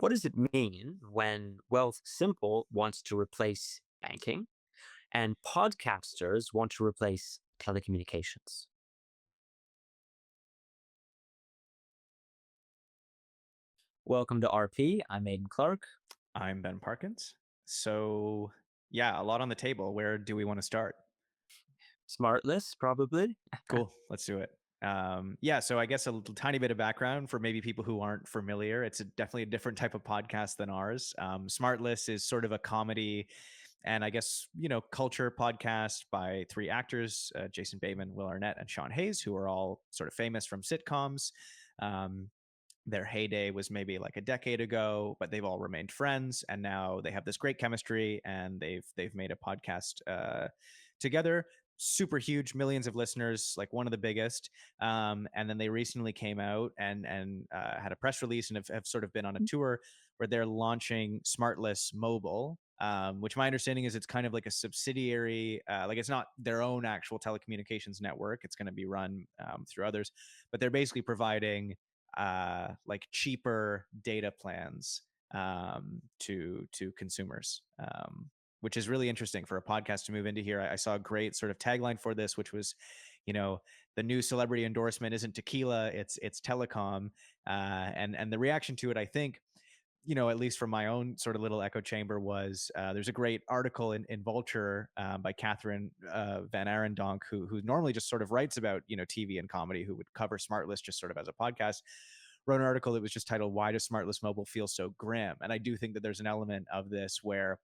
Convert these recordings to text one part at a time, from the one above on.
What does it mean when Wealthsimple wants to replace banking and podcasters want to replace telecommunications? Welcome to RP. I'm Aidan Clark. I'm Ben Parkins. So, yeah, a lot on the table. Where do we want to start? Smartless, probably. Cool. Let's do it. Yeah, so I guess a little tiny bit of background for maybe people who aren't familiar. Definitely a different type of podcast than ours. Smartless is sort of a comedy and I guess, culture podcast by three actors, Jason Bateman, Will Arnett, and Sean Hayes, who are all sort of famous from sitcoms. Um, their heyday was maybe like a decade ago, but they've all remained friends, and now they have this great chemistry, and they've made a podcast together. Super huge, millions of listeners, like one of the biggest. And then they recently came out and had a press release and have sort of been on a tour where they're launching Smartless Mobile. Which my understanding is it's kind of like a subsidiary, like it's not their own actual telecommunications network. It's going to be run through others, but they're basically providing like cheaper data plans to consumers, which is really interesting for a podcast to move into here. I saw a great sort of tagline for this, which was, you know, the new celebrity endorsement isn't tequila, it's telecom, and the reaction to it, I think, at least from my own sort of little echo chamber was there's a great article in Vulture by Catherine Van Arendonk, who normally just sort of writes about, TV and comedy, who would cover Smartless just sort of as a podcast, wrote an article that was just titled, "Why Does Smartless Mobile Feel So Grim?" And I do think that there's an element of this where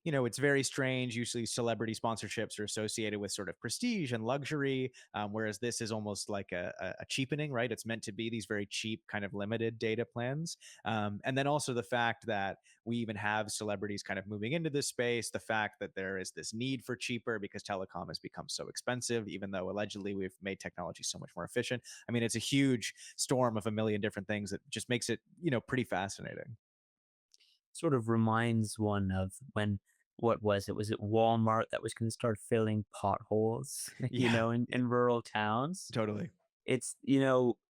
it's very strange. Usually, celebrity sponsorships are associated with sort of prestige and luxury, whereas this is almost like a cheapening, right? It's meant to be these very cheap, kind of limited data plans. And then also the fact that we even have celebrities kind of moving into this space, the fact that there is this need for cheaper because telecom has become so expensive, even though allegedly we've made technology so much more efficient. I mean, it's a huge storm of a million different things that just makes it, pretty fascinating. Sort of reminds one of when, what was it? Was it Walmart that was going to start filling potholes, Yeah, in rural towns? totally. It's,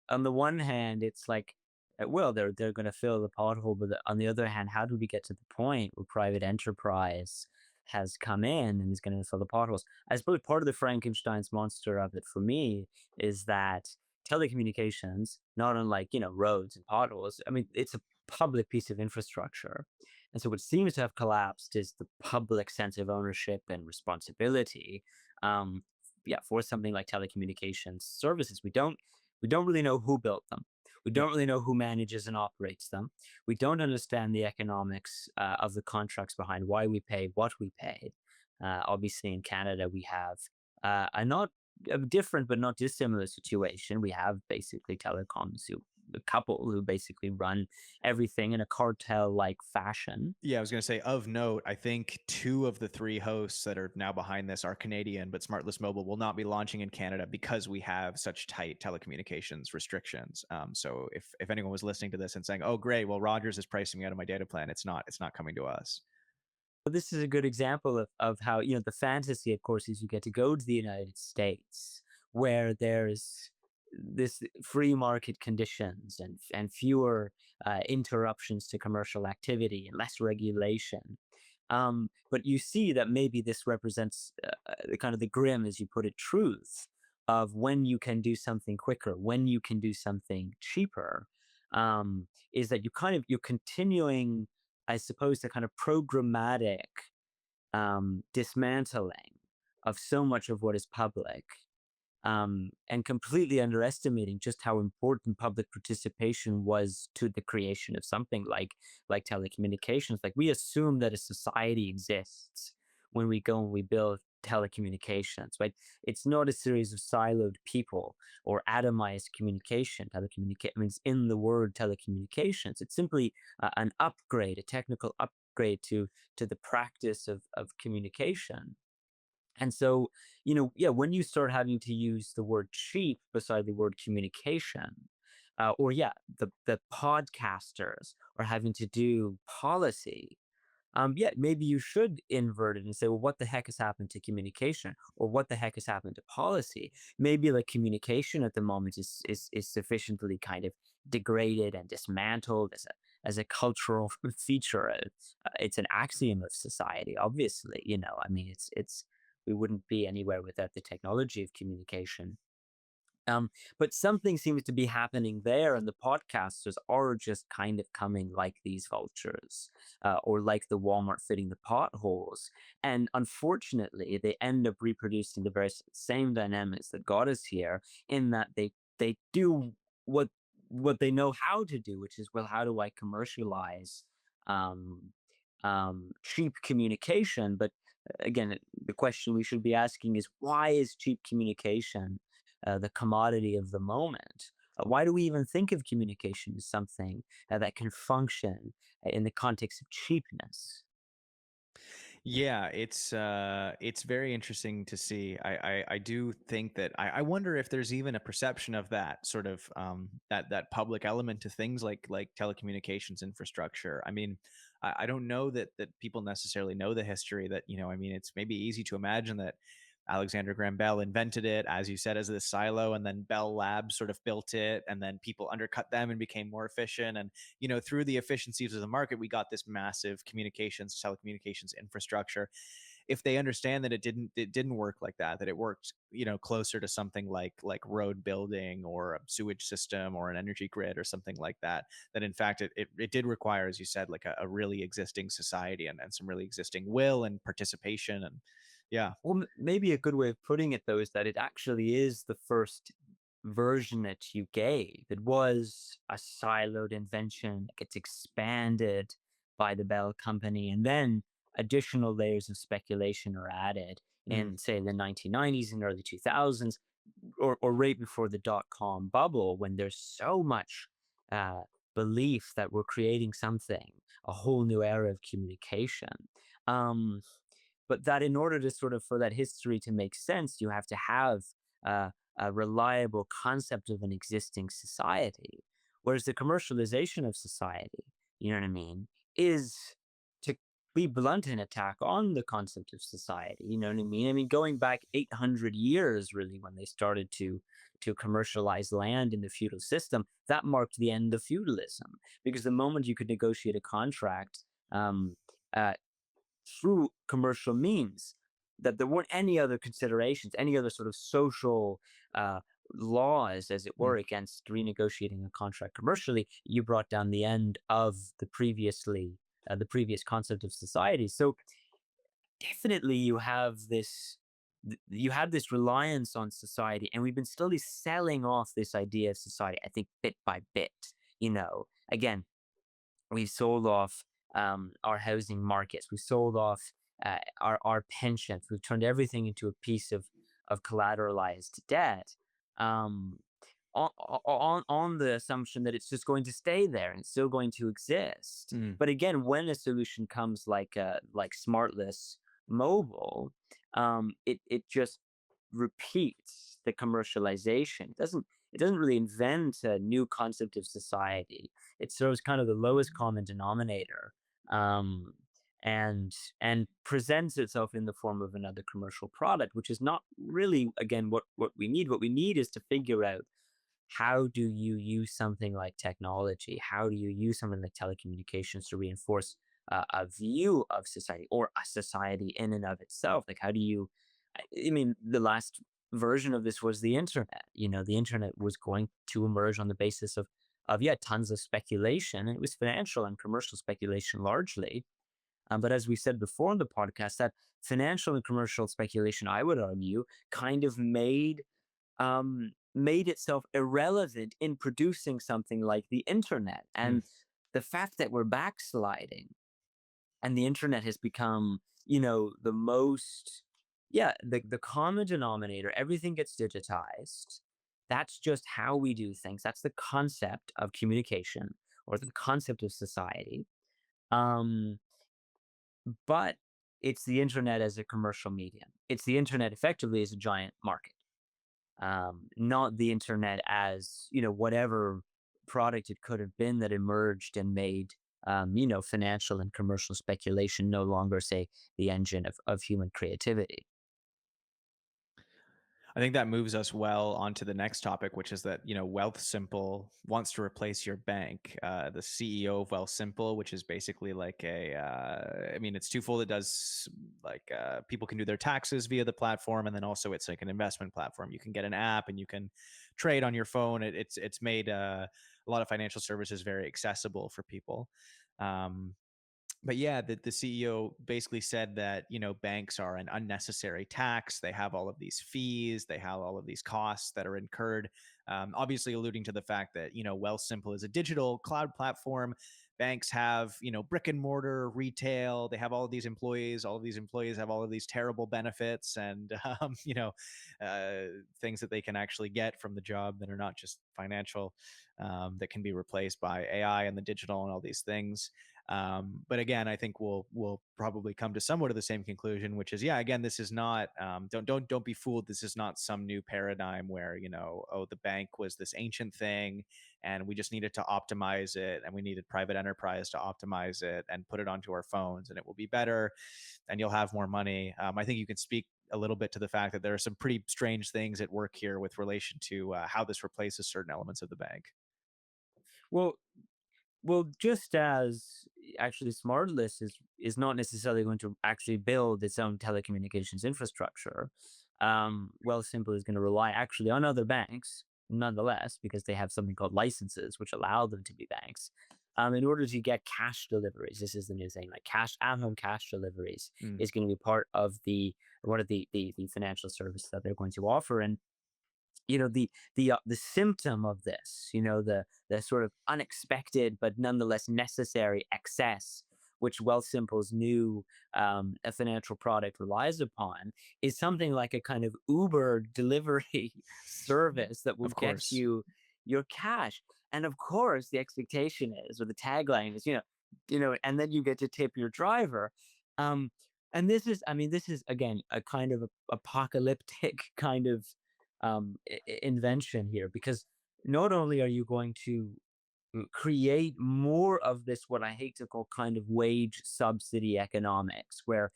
on the one hand, it's like, well, they're going to fill the pothole, but on the other hand, how do we get to the point where private enterprise has come in and is going to fill the potholes? I suppose part of the Frankenstein's monster of it for me is that telecommunications, not unlike roads and potholes. I mean, it's a public piece of infrastructure, and so what seems to have collapsed is the public sense of ownership and responsibility. Um, yeah, for something like telecommunications services, we don't really know who built them. We Yep. don't really know who manages and operates them. We don't understand the economics of the contracts behind why we pay what we pay. Obviously, in Canada, we have a not a different but not dissimilar situation. We have basically telecoms who a couple who basically run everything in a cartel-like fashion. Yeah, I was going to say, of note, I think two of the three hosts that are now behind this are Canadian, but Smartless Mobile will not be launching in Canada because we have such tight telecommunications restrictions. So if anyone was listening to this and saying, "Oh, great, well, Rogers is pricing me out of my data plan," it's not coming to us. But this is a good example of how, the fantasy, of course, is you get to go to the United States where there's this free market conditions and fewer interruptions to commercial activity and less regulation. But you see that maybe this represents the kind of the grim, as you put it, truth of when you can do something quicker, when you can do something cheaper. Is that you're continuing, I suppose, the kind of programmatic dismantling of so much of what is public, and completely underestimating just how important public participation was to the creation of something like telecommunications. Like, we assume that a society exists when we go and we build telecommunications, right? It's not a series of siloed people or atomized communication. Telecommunicate means, in the word telecommunications, it's simply an upgrade, a technical upgrade to the practice of communication. And so, yeah, when you start having to use the word cheap beside the word communication, or yeah, the podcasters are having to do policy. Yeah, maybe you should invert it and say, well, what the heck has happened to communication, or what the heck has happened to policy? Maybe like communication at the moment is sufficiently kind of degraded and dismantled as as a cultural feature. It's an axiom of society, obviously. I mean, it's we wouldn't be anywhere without the technology of communication. Um, but something seems to be happening there, and the podcasters are just kind of coming like these vultures, or like the Walmart fitting the potholes. And unfortunately, they end up reproducing the very same dynamics that got us here, in that they do what what they know how to do, which is, well, how do I commercialize um, cheap communication? But again, the question we should be asking is, why is cheap communication the commodity of the moment? Why do we even think of communication as something that can function in the context of cheapness? Yeah, it's very interesting to see. I do think that I wonder if there's even a perception of that sort of that public element to things like telecommunications infrastructure. I mean, I don't know that people necessarily know the history. That, I mean, it's maybe easy to imagine that Alexander Graham Bell invented it, as you said, as this silo, and then Bell Labs sort of built it, and then people undercut them and became more efficient. And through the efficiencies of the market, we got this massive communications, telecommunications infrastructure. If they understand that it didn't work like that, that it worked, closer to something like road building or a sewage system or an energy grid or something like that, that in fact it did require, as you said, like a really existing society, and some really existing will and participation. And yeah. Well, maybe a good way of putting it, though, is that it actually is the first version that you gave. It was a siloed invention that gets expanded by the Bell Company, and then additional layers of speculation are added Mm, in, say, the 1990s and early 2000s, or right before the dot-com bubble, when there's so much uh, belief that we're creating something, a whole new era of communication. Um, but that in order to sort of, for that history to make sense, you have to have uh, a reliable concept of an existing society. Whereas the commercialization of society, you know what I mean, is, to be blunt, an attack on the concept of society. You know what I mean? I mean, going back 800 years, really, when they started to commercialize land in the feudal system, that marked the end of feudalism, because the moment you could negotiate a contract, um, uh, through commercial means, that there weren't any other considerations, any other sort of social uh, laws, as it mm. were, against renegotiating a contract commercially. You brought down the end of the previous concept of society. So definitely, you had this reliance on society, and we've been slowly selling off this idea of society. I think bit by bit. Again, we sold off our housing markets. We sold off our pensions. We've turned everything into a piece of collateralized debt, um, on the assumption that it's just going to stay there and it's still going to exist. Mm. But again, when a solution comes like Smartless Mobile, it just repeats the commercialization. It doesn't really invent a new concept of society. It serves kind of the lowest common denominator, um, and presents itself in the form of another commercial product, which is not really, again, what we need. What we need is to figure out, how do you use something like technology? How do you use something like telecommunications to reinforce a view of society, or a society in and of itself? Like, how do you? I mean, the last version of this was the internet. The internet was going to emerge on the basis of, yeah, tons of speculation, and it was financial and commercial speculation largely. But as we said before in the podcast, that financial and commercial speculation, I would argue, kind of made itself irrelevant in producing something like the internet. Mm. And the fact that we're backsliding, and the internet has become, the most, yeah, the common denominator. Everything gets digitized. That's just how we do things. That's the concept of communication, or the concept of society. Um, but it's the internet as a commercial medium. It's the internet effectively as a giant market, not the internet as, whatever product it could have been that emerged and made, financial and commercial speculation no longer, say, the engine of human creativity. I think that moves us well onto the next topic, which is that, Wealthsimple wants to replace your bank. The CEO of Wealthsimple, which is basically like it's twofold. It does like people can do their taxes via the platform, and then also it's like an investment platform. You can get an app and you can trade on your phone. It's made a lot of financial services very accessible for people. Um, but yeah, the CEO basically said that banks are an unnecessary tax. They have all of these fees, they have all of these costs that are incurred. Obviously, alluding to the fact that Wealthsimple is a digital cloud platform. Banks have brick and mortar retail. They have all of these employees. All of these employees have all of these terrible benefits and uh, things that they can actually get from the job that are not just financial, that can be replaced by AI and the digital and all these things. But again, I think we'll probably come to somewhat of the same conclusion, which is, yeah, again, this is not don't be fooled. This is not some new paradigm where oh, the bank was this ancient thing, and we just needed to optimize it, and we needed private enterprise to optimize it and put it onto our phones, and it will be better, and you'll have more money. I think you can speak a little bit to the fact that there are some pretty strange things at work here with relation to how this replaces certain elements of the bank. Well, just as actually Smartless is not necessarily going to actually build its own telecommunications infrastructure. Wealthsimple is going to rely actually on other banks, nonetheless, because they have something called licenses, which allow them to be banks. In order to get cash deliveries, this is the new thing. Like cash at home cash deliveries Mm, is going to be part of the one of the financial services that they're going to offer, and the symptom of this, the sort of unexpected but nonetheless necessary excess which Wealthsimple's new a financial product relies upon is something like a kind of Uber delivery service that will of get course. you your cash. And of course, the expectation is, or the tagline is, and then you get to tip your driver. Um, and this is, I mean, this is again a kind of apocalyptic kind of invention here, because not only are you going to create more of this, what I hate to call kind of wage subsidy economics, where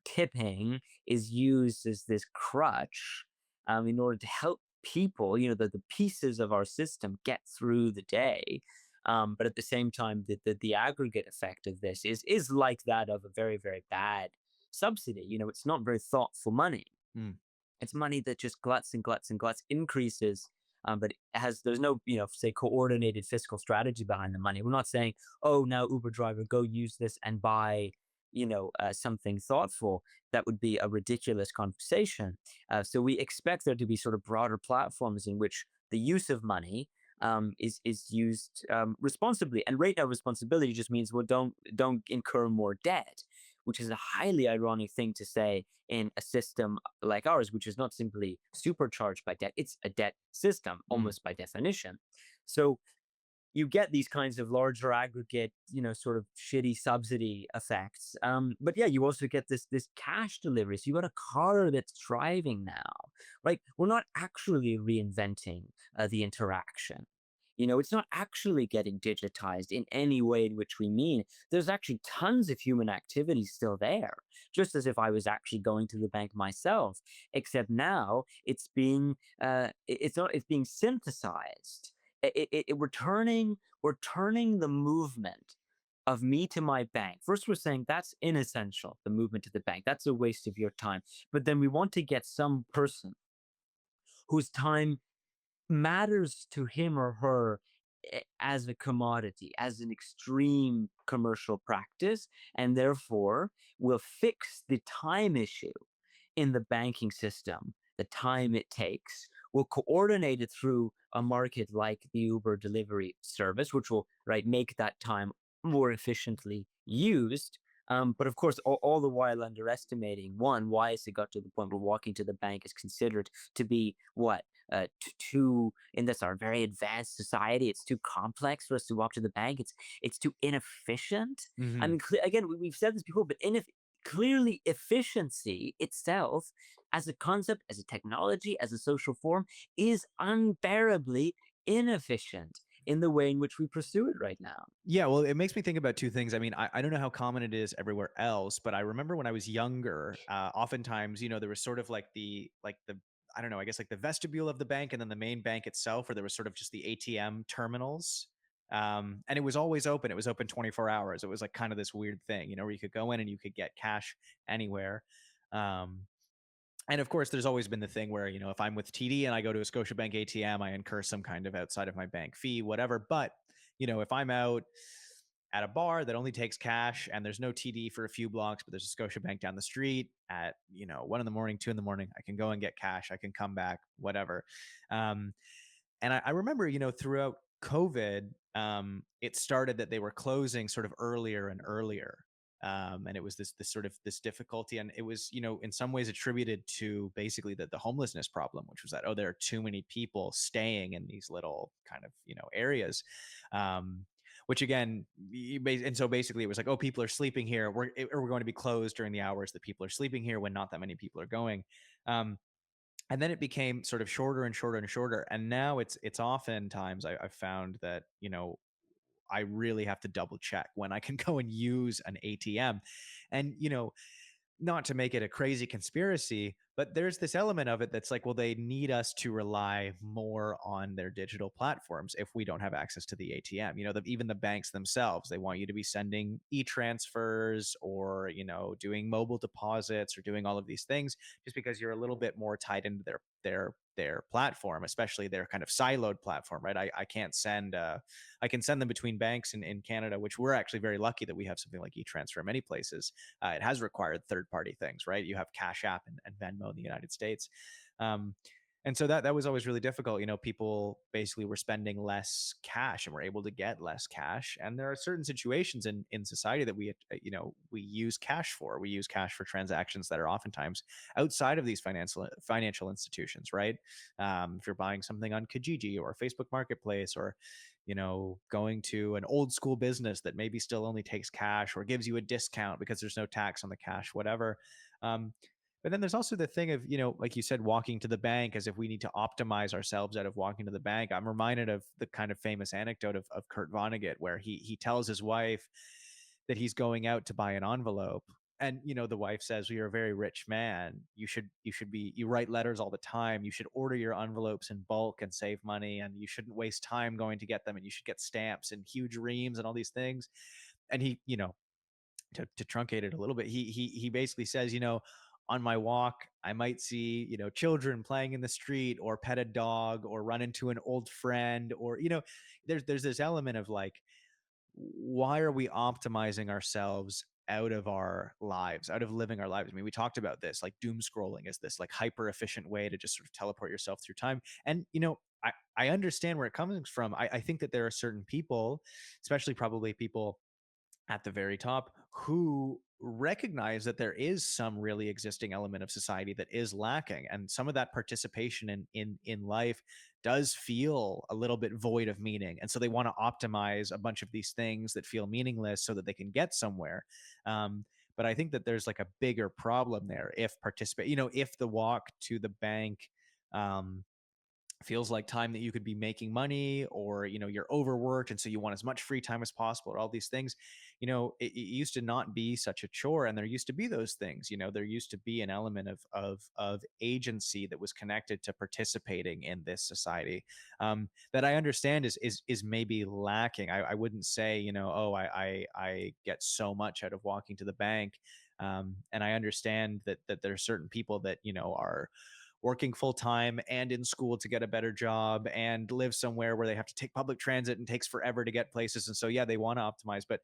tipping is used as this crutch in order to help people, the pieces of our system get through the day. But at the same time, the aggregate effect of this is like that of a very, very bad subsidy. It's not very thoughtful money. Mm. It's money that just gluts and gluts and gluts, increases, but there's no, say, coordinated fiscal strategy behind the money. We're not saying, oh, now Uber driver, go use this and buy, something thoughtful. That would be a ridiculous conversation. So we expect there to be sort of broader platforms in which the use of money is used responsibly. And right now, responsibility just means, well, don't incur more debt, which is a highly ironic thing to say in a system like ours, which is not simply supercharged by debt, it's a debt system Mm. almost by definition. So you get these kinds of larger aggregate, sort of shitty subsidy effects. But yeah, you also get this cash delivery. So you got a car that's driving now, right? We're not actually reinventing the interaction. It's not actually getting digitized in any way in which we mean. There's actually tons of human activity still there, just as if I was actually going to the bank myself. Except now it's being synthesized. We're turning the movement of me to my bank. First, we're saying that's inessential, the movement to the bank. That's a waste of your time. But then we want to get some person whose time matters to him or her as a commodity, as an extreme commercial practice, and therefore will fix the time issue in the banking system, the time it takes. We'll coordinate it through a market like the Uber delivery service, which will make that time more efficiently used. But of course, all the while underestimating, one, why has it got to the point where walking to the bank is considered to be what, too, in this our very advanced society, it's too complex for us to walk to the bank. It's too inefficient. I Hmm. mean, again, we've said this before, but clearly efficiency itself as a concept, as a technology, as a social form is unbearably inefficient in the way in which we pursue it right now. Yeah, well, it makes me think about two things. I mean, I don't know how common it is everywhere else, but I remember when I was younger, oftentimes, there was sort of like the I don't know, I guess like the vestibule of the bank and then the main bank itself, where there was sort of just the ATM terminals. And it was always open. It was open 24 hours. It was like kind of this weird thing, where you could go in and you could get cash anywhere. Um, and of course, there's always been the thing where, if I'm with TD and I go to a Scotiabank ATM, I incur some kind of outside of my bank fee, whatever. But, if I'm out at a bar that only takes cash and there's no TD for a few blocks, but there's a Scotiabank down the street at, 1 in the morning, 2 in the morning, I can go and get cash. I can come back, whatever. Um, and I remember, throughout COVID, it started that they were closing sort of earlier and earlier. And it was this sort of this difficulty, and it was, in some ways attributed to basically the homelessness problem, which was that, oh, there are too many people staying in these little kind of areas. Um, which again, and so basically it was like, oh, people are sleeping here. We're going to be closed during the hours that people are sleeping here when not that many people are going. Um, and then it became sort of shorter and shorter and shorter, and now it's oftentimes I've found that I really have to double check when I can go and use an ATM. And not to make it a crazy conspiracy, but there's this element of it that's like, well, they need us to rely more on their digital platforms if we don't have access to the ATM. Even the banks themselves, they want you to be sending e-transfers or, doing mobile deposits or doing all of these things just because you're a little bit more tied into their platform, especially their kind of siloed platform, right? I can't send I can send them between banks in Canada, which we're actually very lucky that we have something like e-transfer in many places. It has required third party things, right? You have Cash App and Venmo in the United States. Um, and so that was always really difficult. People basically were spending less cash and were able to get less cash. And there are certain situations in society that we use cash for. We use cash for transactions that are oftentimes outside of these financial institutions, right? If you're buying something on Kijiji or Facebook Marketplace, or going to an old school business that maybe still only takes cash or gives you a discount because there's no tax on the cash, whatever. Um, but then there's also the thing of, like you said, walking to the bank, as if we need to optimize ourselves out of walking to the bank. I'm reminded of the kind of famous anecdote of Kurt Vonnegut, where he tells his wife that he's going out to buy an envelope. And the wife says, well, you're a very rich man. You write letters all the time. You should order your envelopes in bulk and save money, and you shouldn't waste time going to get them, and you should get stamps and huge reams and all these things. And he, to truncate it a little bit, he basically says, on my walk, I might see, children playing in the street, or pet a dog, or run into an old friend, or, there's this element of like, why are we optimizing ourselves out of our lives, out of living our lives? I mean, we talked about this, like doom scrolling is this like hyper efficient way to just sort of teleport yourself through time. And, I understand where it comes from. I think that there are certain people, especially probably people at the very top, who recognize that there is some really existing element of society that is lacking, and some of that participation in life does feel a little bit void of meaning, and so they want to optimize a bunch of these things that feel meaningless so that they can get somewhere. But I think that there's like a bigger problem there if if the walk to the bank um, feels like time that you could be making money, or you're overworked and so you want as much free time as possible, or all these things. It used to not be such a chore, and there used to be those things. There used to be an element of agency that was connected to participating in this society, that I understand is maybe lacking. I wouldn't say, oh, I get so much out of walking to the bank. And I understand that there are certain people that are working full time and in school to get a better job and live somewhere where they have to take public transit and takes forever to get places. And so, yeah, they want to optimize, but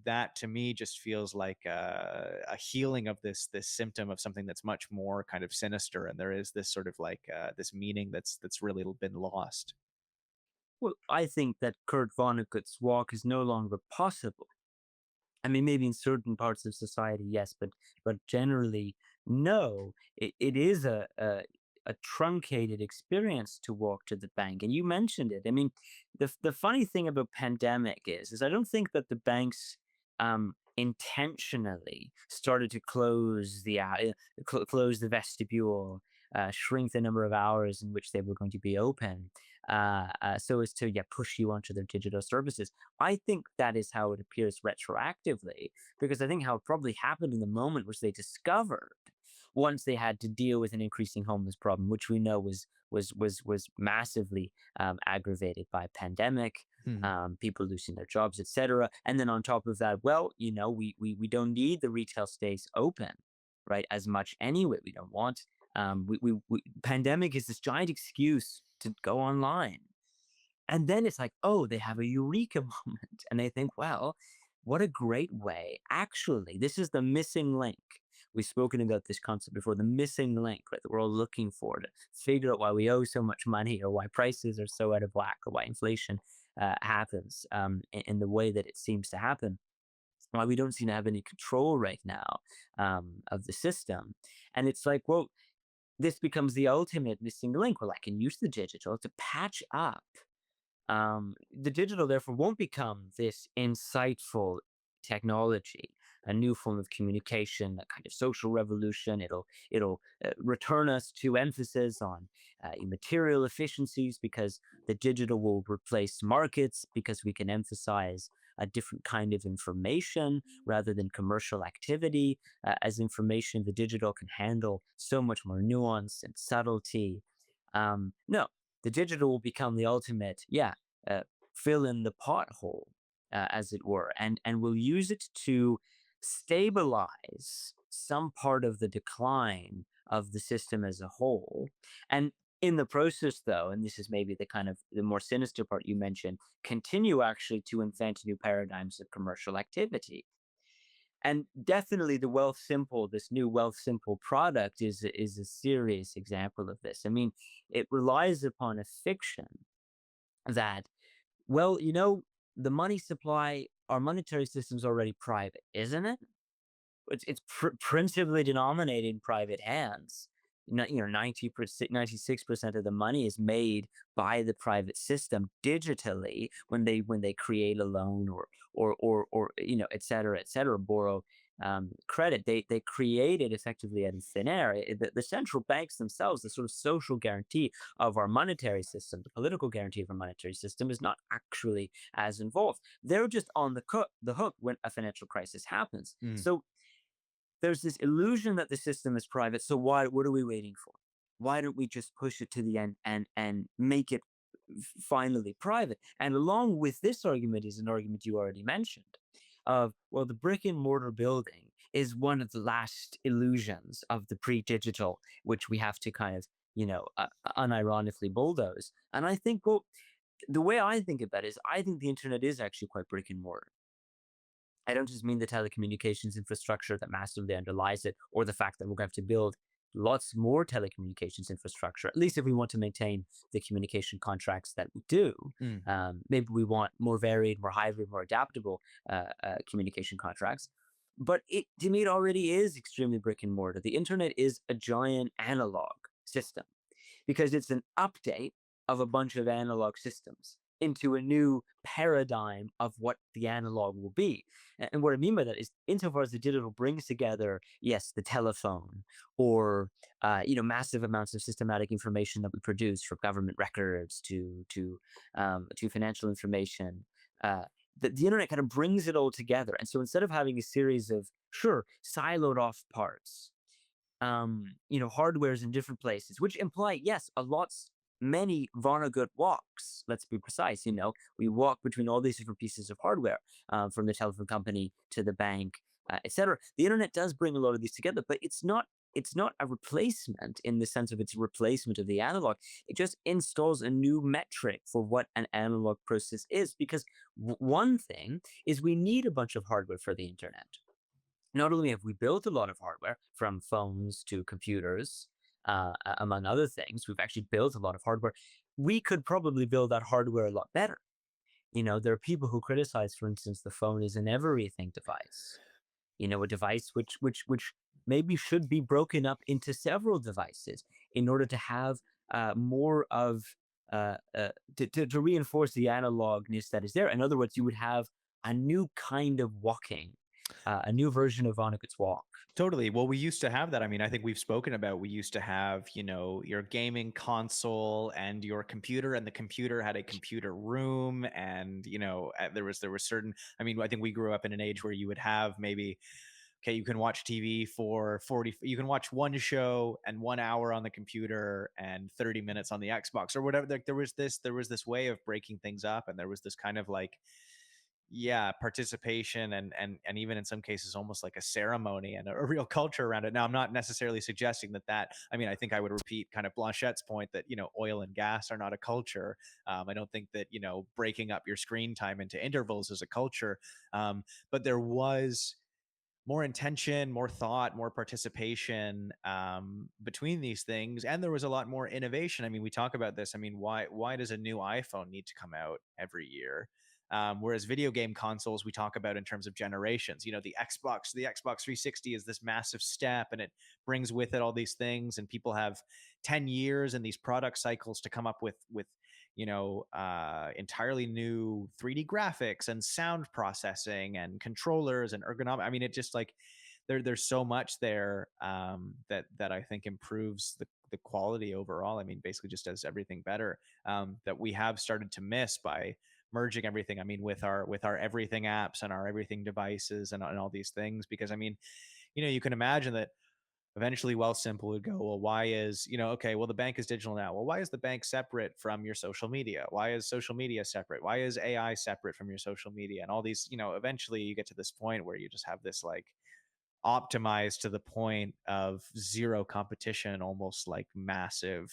that to me just feels like a healing of this symptom of something that's much more kind of sinister. And there is this sort of like this meaning that's really been lost. Well, I think that Kurt Vonnegut's walk is no longer possible. I mean, maybe in certain parts of society, yes, but generally, no. It is a truncated experience to walk to the bank, and you mentioned it. I mean, the funny thing about pandemic is I don't think that the banks intentionally started to close the vestibule, shrink the number of hours in which they were going to be open, so as to push you onto their digital services. I think that is how it appears retroactively, because I think how it probably happened in the moment was they discovered once they had to deal with an increasing homeless problem, which we know was massively aggravated by pandemic, Mhm. people losing their jobs, etc. And then on top of that, well, we don't need the retail space open, right, as much anyway. We don't want pandemic is this giant excuse to go online. And then it's like, oh, they have a eureka moment. And they think, well, what a great way. Actually, this is the missing link. We've spoken about this concept before, the missing link, right, that we're all looking for to figure out why we owe so much money or why prices are so out of whack or why inflation happens in the way that it seems to happen. Why we don't seem to have any control right now of the system. And it's like, well, this becomes the ultimate missing link. Well, I can use the digital to patch up the digital, therefore, won't become this insightful technology, a new form of communication, a kind of social revolution. It'll return us to emphasis on material efficiencies because the digital will replace markets because we can emphasize a different kind of information rather than commercial activity. As information, the digital can handle so much more nuance and subtlety. No, the digital will become the ultimate, yeah, uh, fill in the pothole, as it were, and we'll use it to stabilize some part of the decline of the system as a whole. And in the process, though, and this is maybe the kind of the more sinister part you mentioned, continue actually to invent new paradigms of commercial activity. And definitely the Wealthsimple, this new Wealthsimple product is a serious example of this. I mean, it relies upon a fiction that, well, the money supply, our monetary system's already private, isn't it? It's principally denominated in private hands. 90%, 96% of the money is made by the private system digitally when they create a loan or et cetera, borrow credit. They create it effectively out of thin air. The central banks themselves, the sort of social guarantee of our monetary system, the political guarantee of our monetary system, is not actually as involved. They're just on the hook when a financial crisis happens. Mm. So there's this illusion that the system is private. So what are we waiting for? Why don't we just push it to the end and make it finally private? And along with this argument is an argument you already mentioned of, well, the brick and mortar building is one of the last illusions of the pre-digital, which we have to kind of unironically bulldoze. And I think, well, the way I think about it is I think the internet is actually quite brick and mortar. I don't just mean the telecommunications infrastructure that massively underlies it, or the fact that we're going to have to build lots more telecommunications infrastructure, at least if we want to maintain the communication contracts that we do. Mm. Maybe we want more varied, more hybrid, more adaptable communication contracts. But to me, it already is extremely brick and mortar. The internet is a giant analog system because it's an update of a bunch of analog systems into a new paradigm of what the analog will be. And what I mean by that is, insofar as the digital brings together, yes, the telephone or massive amounts of systematic information that we produce, from government records to financial information. The internet kind of brings it all together. And so instead of having a series of, sure, siloed off parts, hardwares in different places, which imply, yes, many Vonnegut walks. Let's be precise. We walk between all these different pieces of hardware, from the telephone company to the bank, etc. The internet does bring a lot of these together, but it's not a replacement in the sense of its replacement of the analog. It just installs a new metric for what an analog process is. Because one thing is we need a bunch of hardware for the internet. Not only have we built a lot of hardware, from phones to computers, among other things, we've actually built a lot of hardware. We could probably build that hardware a lot better. There are people who criticize, for instance, the phone is an everything device. A device which maybe should be broken up into several devices in order to have more of to reinforce the analogness that is there. In other words, you would have a new kind of walking, a new version of Vonnegut's walk. Totally. Well, we used to have that. I mean, I think we've spoken about we used to have, your gaming console and your computer, and the computer had a computer room, and there was certain. I mean, I think we grew up in an age where you would have maybe okay, you can watch TV for 40, you can watch one show and 1 hour on the computer and 30 minutes on the Xbox or whatever. Like there was this way of breaking things up, and there was this kind of like, yeah, participation and even in some cases almost like a ceremony and a real culture around it. Now, I'm not necessarily suggesting that I mean, I think I would repeat kind of Blanchette's point that, oil and gas are not a culture. I don't think that, breaking up your screen time into intervals is a culture. But there was more intention, more thought, more participation, between these things, and there was a lot more innovation. I mean, we talk about this. I mean, why does a new iPhone need to come out every year? Whereas video game consoles, we talk about in terms of generations. The Xbox 360 is this massive step, and it brings with it all these things, and people have 10 years and these product cycles to come up with entirely new 3D graphics and sound processing and controllers and ergonomic. I mean, it just like there's so much there, that I think improves the quality overall. I mean, basically just does everything better, that we have started to miss by merging everything. I mean, with our everything apps and our everything devices and all these things. Because I mean, you can imagine that eventually Wealthsimple would go, well, why is, okay, well, the bank is digital now. Well, why is the bank separate from your social media? Why is social media separate? Why is AI separate from your social media? And all these, eventually you get to this point where you just have this like optimized to the point of zero competition, almost like massive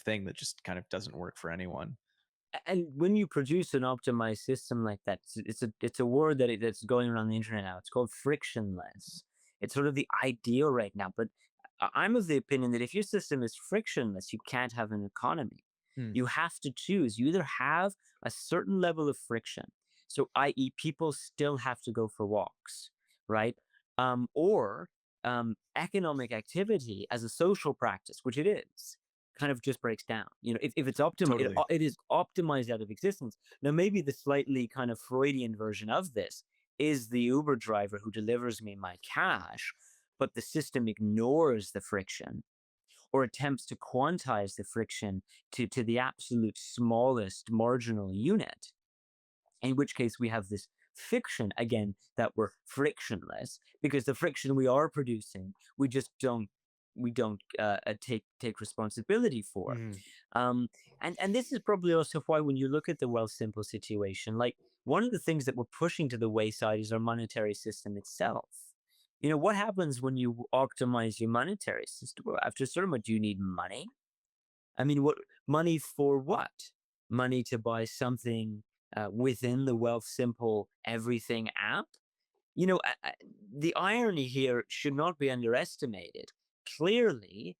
thing that just kind of doesn't work for anyone. And when you produce an optimized system like that, it's a word that's going around the internet now. It's called frictionless. It's sort of the ideal right now. But I'm of the opinion that if your system is frictionless, you can't have an economy. Hmm. You have to choose. You either have a certain level of friction, so i.e., people still have to go for walks, right? Or economic activity as a social practice, which it is, kind of just breaks down. If it's optimal, Totally. it is optimized out of existence. Now, maybe the slightly kind of Freudian version of this is the Uber driver who delivers me my cash, but the system ignores the friction or attempts to quantize the friction to the absolute smallest marginal unit, in which case we have this fiction again that we're frictionless because the friction we are producing we don't take responsibility for. Mhm. Um, and this is probably also why when you look at the Wealthsimple situation, like one of the things that we're pushing to the wayside is our monetary system itself. What happens when you optimize your monetary system? Well, after a certain point, do you need money? I mean, what money for what? Money to buy something within the Wealthsimple Everything app? The irony here should not be underestimated. Clearly,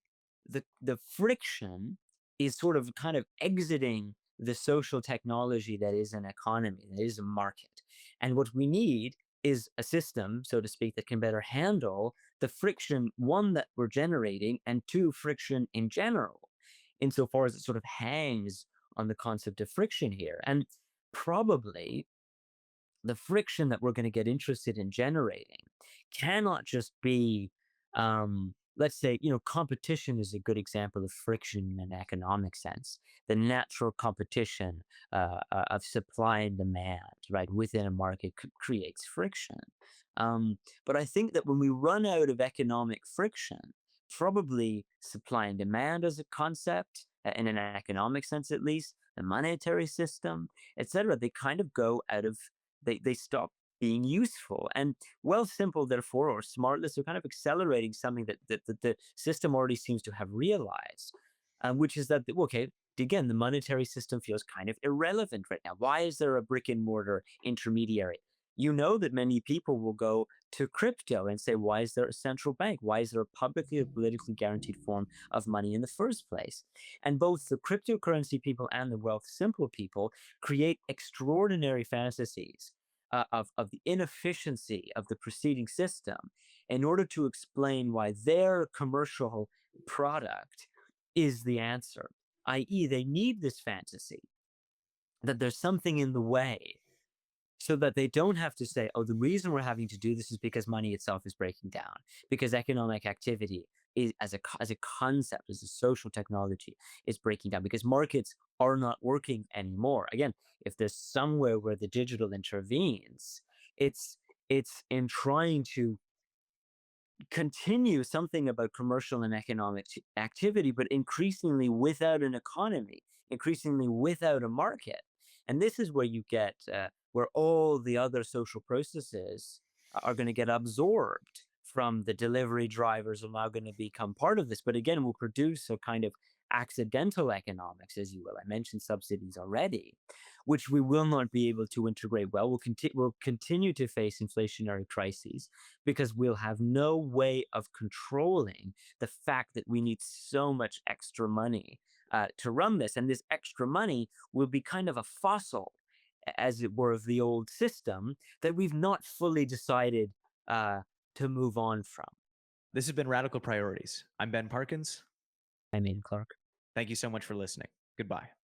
the friction is sort of kind of exiting the social technology that is an economy, that is a market. And what we need is a system, so to speak, that can better handle the friction, one, that we're generating, and two, friction in general, insofar as it sort of hangs on the concept of friction here. And probably the friction that we're going to get interested in generating cannot just be, let's say, competition is a good example of friction in an economic sense. The natural competition of supply and demand, right, within a market creates friction. But I think that when we run out of economic friction, probably supply and demand as a concept, in an economic sense at least, the monetary system, etc., they kind of go out of, they stop being useful. And Wealthsimple, therefore, or Smartless are kind of accelerating something that the system already seems to have realized, which is that, okay, again, the monetary system feels kind of irrelevant right now. Why is there a brick and mortar intermediary? You know that many people will go to crypto and say, why is there a central bank? Why is there a publicly or politically guaranteed form of money in the first place? And both the cryptocurrency people and the Wealthsimple people create extraordinary fantasies of the inefficiency of the preceding system in order to explain why their commercial product is the answer, i.e., they need this fantasy that there's something in the way so that they don't have to say, oh, the reason we're having to do this is because money itself is breaking down, because economic activity is, as a concept, as a social technology, is breaking down, because markets are not working anymore. Again, if there's somewhere where the digital intervenes, it's It's in trying to continue something about commercial and economic activity, but increasingly without an economy, increasingly without a market. And this is where you get where all the other social processes are going to get absorbed from the delivery drivers are now going to become part of this. But again, will produce a kind of accidental economics, as you will. I mentioned subsidies already, which we will not be able to integrate well. We'll continue to face inflationary crises because we'll have no way of controlling the fact that we need so much extra money to run this. And this extra money will be kind of a fossil, as it were, of the old system that we've not fully decided uh, to move on from. This has been Radical Priorities. I'm Ben Parkins. I mean, Clark. Thank you so much for listening. Goodbye.